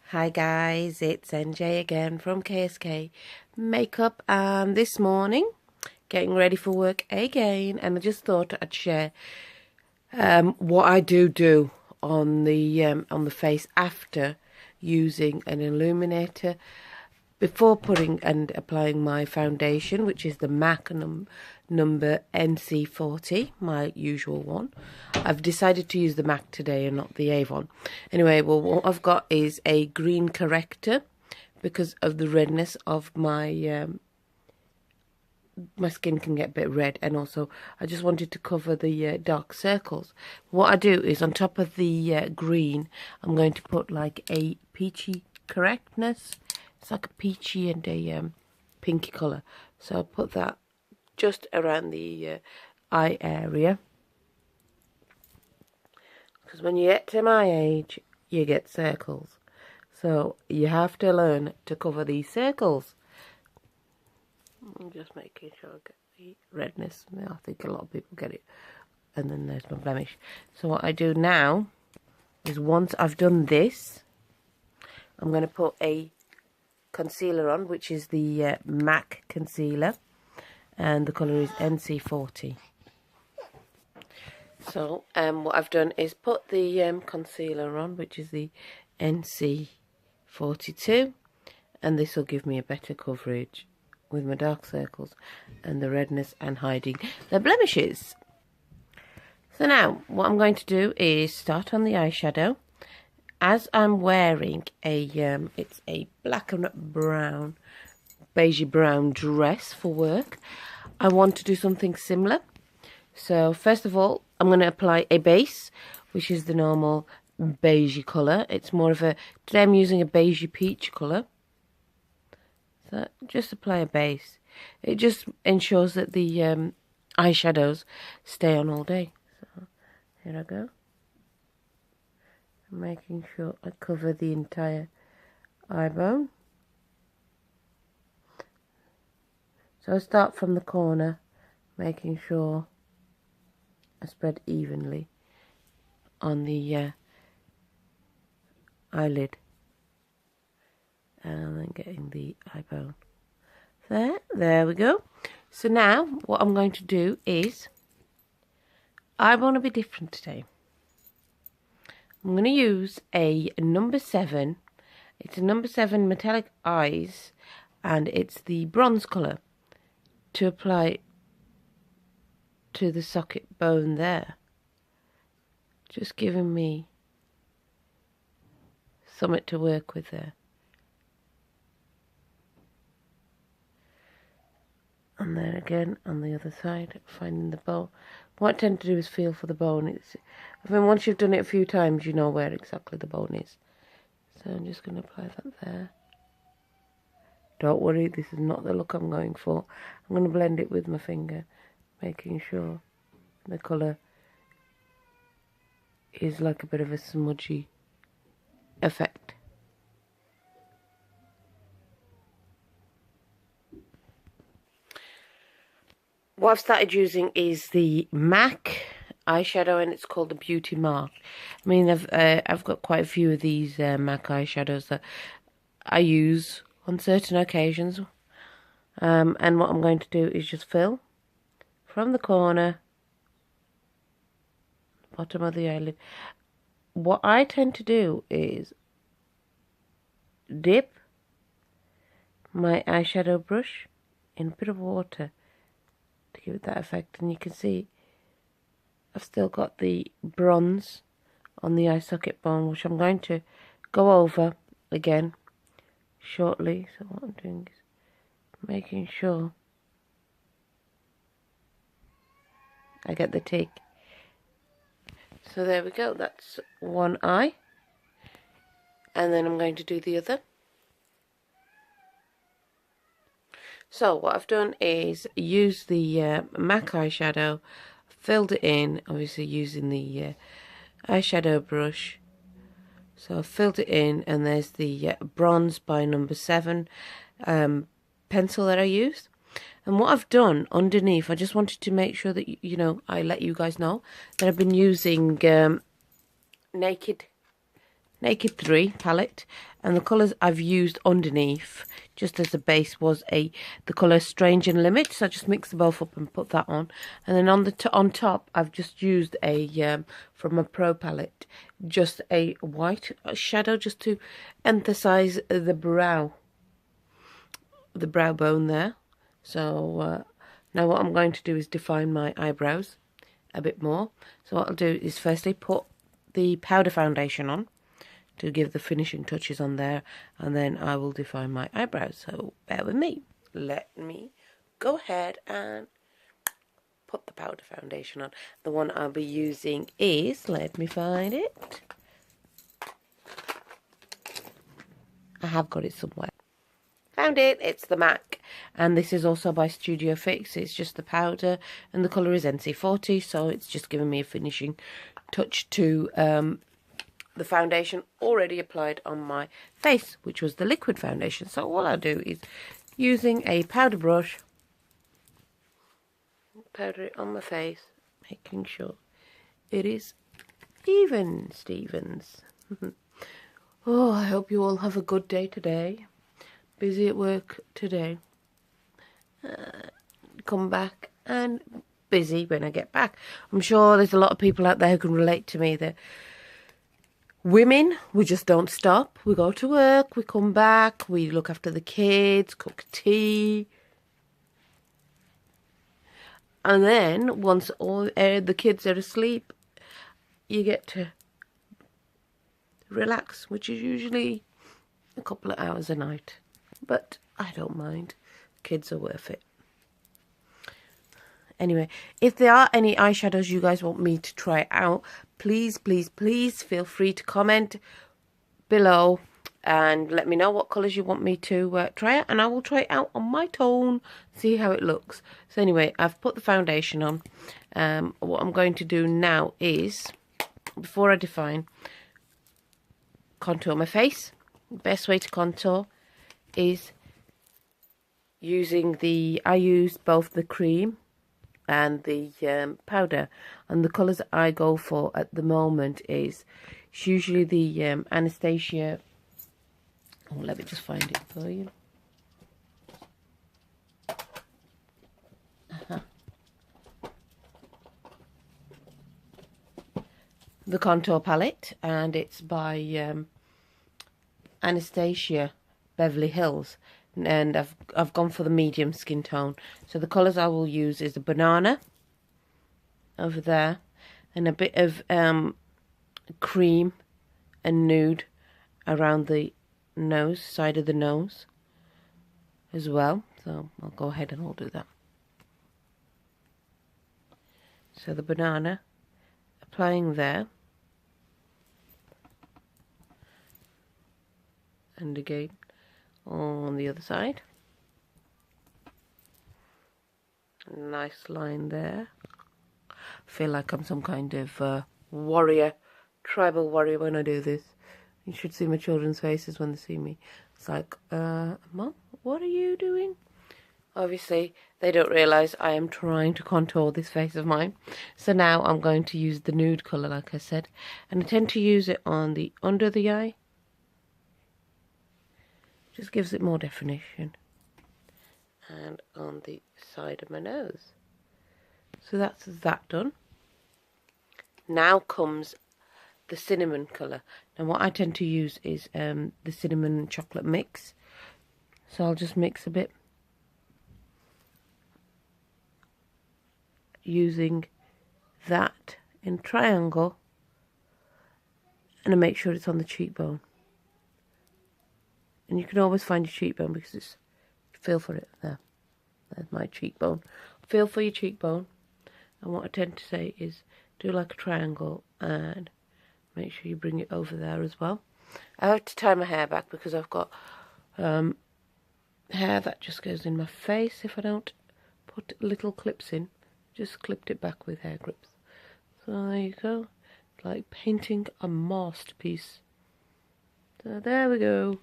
Hi guys, it's NJ again from KSK Makeup, and this morning getting ready for work again, and I just thought I'd share what I do on the face after using an illuminator before putting and applying my foundation, which is the MAC number NC40, my usual one. I've decided to use the MAC today and not the Avon. Anyway, well, what I've got is a green corrector because of the redness of my my skin can get a bit red, and also I just wanted to cover the dark circles. What I do is on top of the green, I'm going to put like a peachy correctness. It's like a peachy and a pinky colour. So I'll put that just around the eye area. Because when you get to my age, you get circles. So you have to learn to cover these circles. I'm just making sure I get the redness. I think a lot of people get it. And then there's my blemish. So what I do now is once I've done this, I'm going to put a concealer on, which is the MAC concealer, and the colour is NC40. So what I've done is put the concealer on, which is the NC42, and this will give me a better coverage with my dark circles and the redness and hiding the blemishes. So now what I'm going to do is start on the eyeshadow. As I'm wearing a it's a black and brown, beigey brown dress for work, I want to do something similar. So first of all, I'm going to apply a base, which is the normal beigey colour. It's more of a, today I'm using a beigey peach colour. So just apply a base. It just ensures that the eyeshadows stay on all day. So here I go. Making sure I cover the entire eye bone. So I start from the corner, making sure I spread evenly on the eyelid, and then getting the eye bone. There we go. So now what I'm going to do is, I want to be different today. I'm going to use a number 7. It's a number 7 metallic eyes, and it's the bronze colour, to apply to the socket bone there. Just giving me something to work with there. And then again on the other side, finding the bone. What I tend to do is feel for the bone. Once you've done it a few times, you know where exactly the bone is. So I'm just going to apply that there. Don't worry, this is not the look I'm going for. I'm going to blend it with my finger, making sure the colour is like a bit of a smudgy effect. What I've started using is the MAC eyeshadow, and it's called the Beauty Mark. I mean, I've got quite a few of these MAC eyeshadows that I use on certain occasions. And what I'm going to do is just fill from the corner, bottom of the eyelid. What I tend to do is dip my eyeshadow brush in a bit of water to give it that effect, and you can see I've still got the bronze on the eye socket bone, which I'm going to go over again shortly. So what I'm doing is making sure I get the tick. So there we go, that's one eye, and then I'm going to do the other. So what I've done is use the MAC eyeshadow, filled it in, obviously using the eyeshadow brush. So I've filled it in, and there's the bronze by number 7 pencil that I used. And what I've done underneath, I just wanted to make sure that, you know, I let you guys know that I've been using Naked Naked 3 palette, and the colours I've used underneath just as a base was the colour Strange and Limit, so I just mixed them both up and put that on. And then on top I've just used a from a Pro palette, just a white shadow just to emphasize the brow bone there. So now what I'm going to do is define my eyebrows a bit more. So what I'll do is firstly put the powder foundation on to give the finishing touches on there, and then I will define my eyebrows. So bear with me. Let me go ahead and put the powder foundation on. The one I'll be using is, let me find it. I have got it somewhere. Found it. It's the MAC, and this is also by Studio Fix. It's just the powder, and the colour is NC40, so it's just giving me a finishing touch to the foundation already applied on my face, which was the liquid foundation. So all I do is, using a powder brush, powder it on my face, making sure it is even, Stevens. Oh, I hope you all have a good day today. Busy at work today. Come back and busy when I get back. I'm sure there's a lot of people out there who can relate to me that women, we just don't stop. We go to work, we come back, we look after the kids, cook tea. And then, once all the kids are asleep, you get to relax, which is usually a couple of hours a night. But I don't mind. Kids are worth it. Anyway, if there are any eyeshadows you guys want me to try out, please, please, please feel free to comment below and let me know what colours you want me to try out, and I will try it out on my tone, see how it looks. So anyway, I've put the foundation on. What I'm going to do now is, before I define, contour my face. The best way to contour is using I use both the cream and the powder, and the colours I go for at the moment is usually the Anastasia. Oh, let me just find it for you. The contour palette, and it's by Anastasia Beverly Hills, and I've gone for the medium skin tone. So the colours I will use is a banana over there, and a bit of cream and nude around the nose, side of the nose as well. So I'll go ahead and I'll do that. So the banana, applying there, and again on the other side. Nice line there. Feel like I'm some kind of warrior, tribal warrior when I do this. You should see my children's faces when they see me. It's like, Mum, what are you doing? Obviously, they don't realise I am trying to contour this face of mine. So now I'm going to use the nude colour, like I said. And I tend to use it on the under the eye. Just gives it more definition. And on the side of my nose. So that's that done. Now comes the cinnamon colour. Now what I tend to use is the cinnamon chocolate mix. So I'll just mix a bit. Using that in triangle. And I make sure it's on the cheekbone. And you can always find your cheekbone because it's, feel for it there. There's my cheekbone. Feel for your cheekbone. And what I tend to say is do like a triangle and make sure you bring it over there as well. I have to tie my hair back because I've got hair that just goes in my face if I don't put little clips in. Just clipped it back with hair grips. So there you go. It's like painting a masterpiece. So there we go.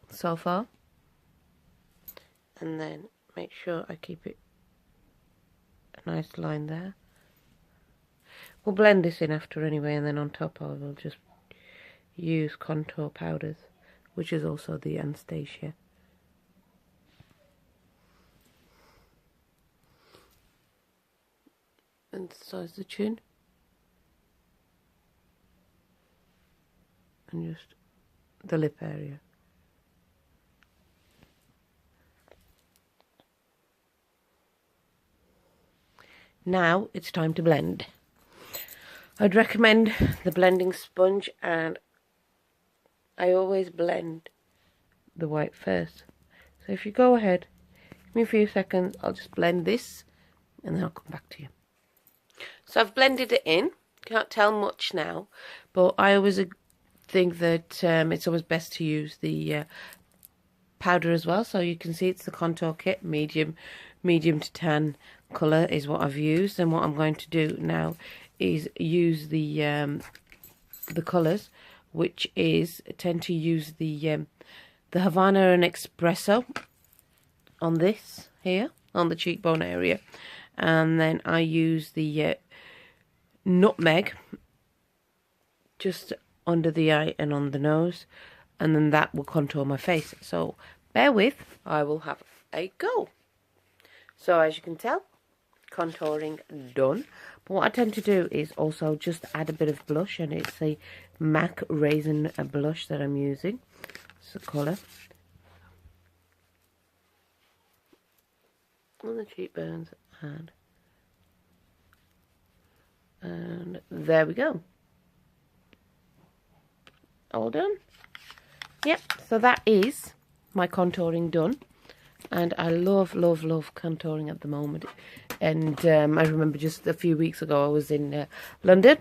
So far. And then make sure I keep it a nice line there. We'll blend this in after anyway, and then on top I will just use contour powders, which is also the Anastasia. And so is the chin. And just the lip area. Now it's time to blend. I'd recommend the blending sponge, and I always blend the white first. So if you go ahead, give me a few seconds, I'll just blend this and then I'll come back to you. So I've blended it in. Can't tell much now, but I always think that it's always best to use the powder as well. So you can see it's the contour kit, medium to tan colour is what I've used. And what I'm going to do now is use the colours, which is tend to use the Havana and Espresso on this here, on the cheekbone area, and then I use the Nutmeg just under the eye and on the nose, and then that will contour my face. So bear with, I will have a go. So as you can tell, contouring done. But what I tend to do is also just add a bit of blush, and it's a MAC Raisin blush that I'm using. It's the colour on the cheekbones, and there we go. All done. Yep, so that is my contouring done. And I love contouring at the moment. And I remember just a few weeks ago I was in London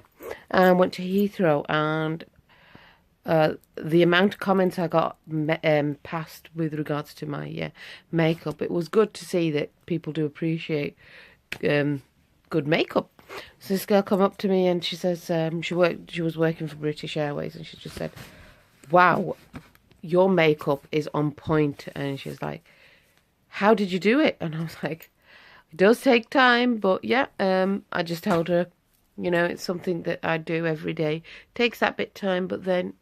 and went to Heathrow, and the amount of comments I got passed with regards to my makeup, it was good to see that people do appreciate good makeup. So this girl come up to me and she says she was working for British Airways, and she just said, "Wow, your makeup is on point." And she's like, "How did you do it?" And I was like, it does take time, but yeah, I just told her, you know, it's something that I do every day. It takes that bit time, but then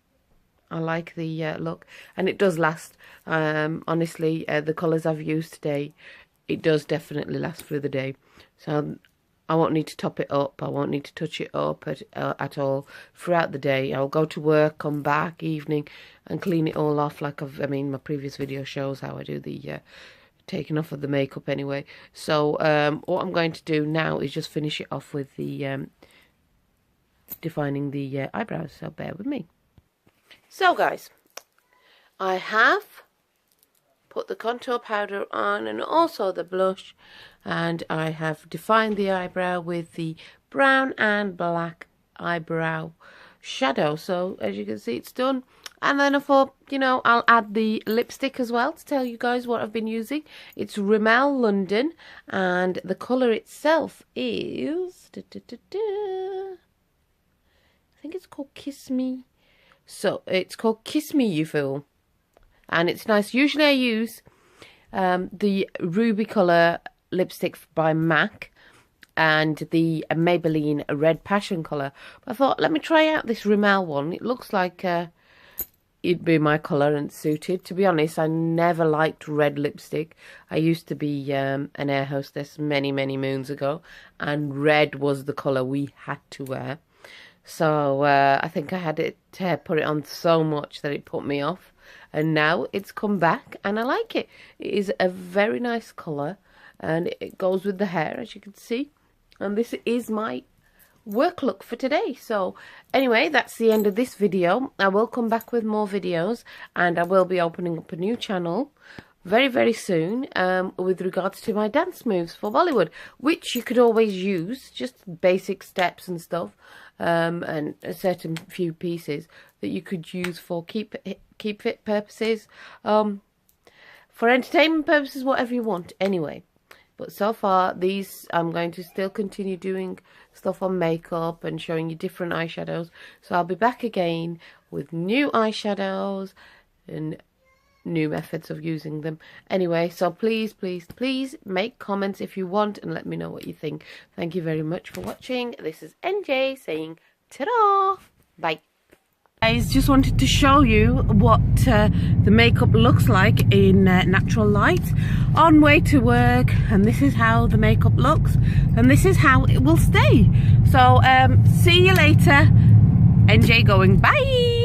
I like the look, and it does last. Honestly, the colours I've used today, it does definitely last through the day. So I won't need to top it up. I won't need to touch it up at all throughout the day. I'll go to work, come back, evening, and clean it all off. Like my previous video shows how I do the taking off of the makeup anyway. So what I'm going to do now is just finish it off with the defining the eyebrows. So bear with me. So guys, I have put the contour powder on and also the blush, and I have defined the eyebrow with the brown and black eyebrow shadow. So as you can see, it's done. And then I thought, you know, I'll add the lipstick as well to tell you guys what I've been using. It's Rimmel London, and the colour itself is I think it's called Kiss Me. So it's called Kiss Me You Fool, and it's nice. Usually I use the ruby colour lipstick by MAC and the Maybelline Red Passion colour. But I thought, let me try out this Rimmel one. It looks like it'd be my colour and suited. To be honest, I never liked red lipstick. I used to be an air hostess many moons ago, and red was the colour we had to wear. So I think I had it put it on so much that it put me off, and now it's come back and I like it. It is a very nice colour, and it goes with the hair, as you can see. And this is my work look for today. So anyway, that's the end of this video. I will come back with more videos, and I will be opening up a new channel very soon with regards to my dance moves for Bollywood, which you could always use, just basic steps and stuff, and a certain few pieces that you could use for keep fit purposes, for entertainment purposes, whatever you want anyway. But so far, these, I'm going to still continue doing stuff on makeup and showing you different eyeshadows. So I'll be back again with new eyeshadows and new methods of using them. Anyway, so please make comments if you want and let me know what you think. Thank you very much for watching. This is NJ saying ta-da! Bye. Guys, just wanted to show you what the makeup looks like in natural light on way to work, and this is how the makeup looks and this is how it will stay. So see you later. NJ going, bye.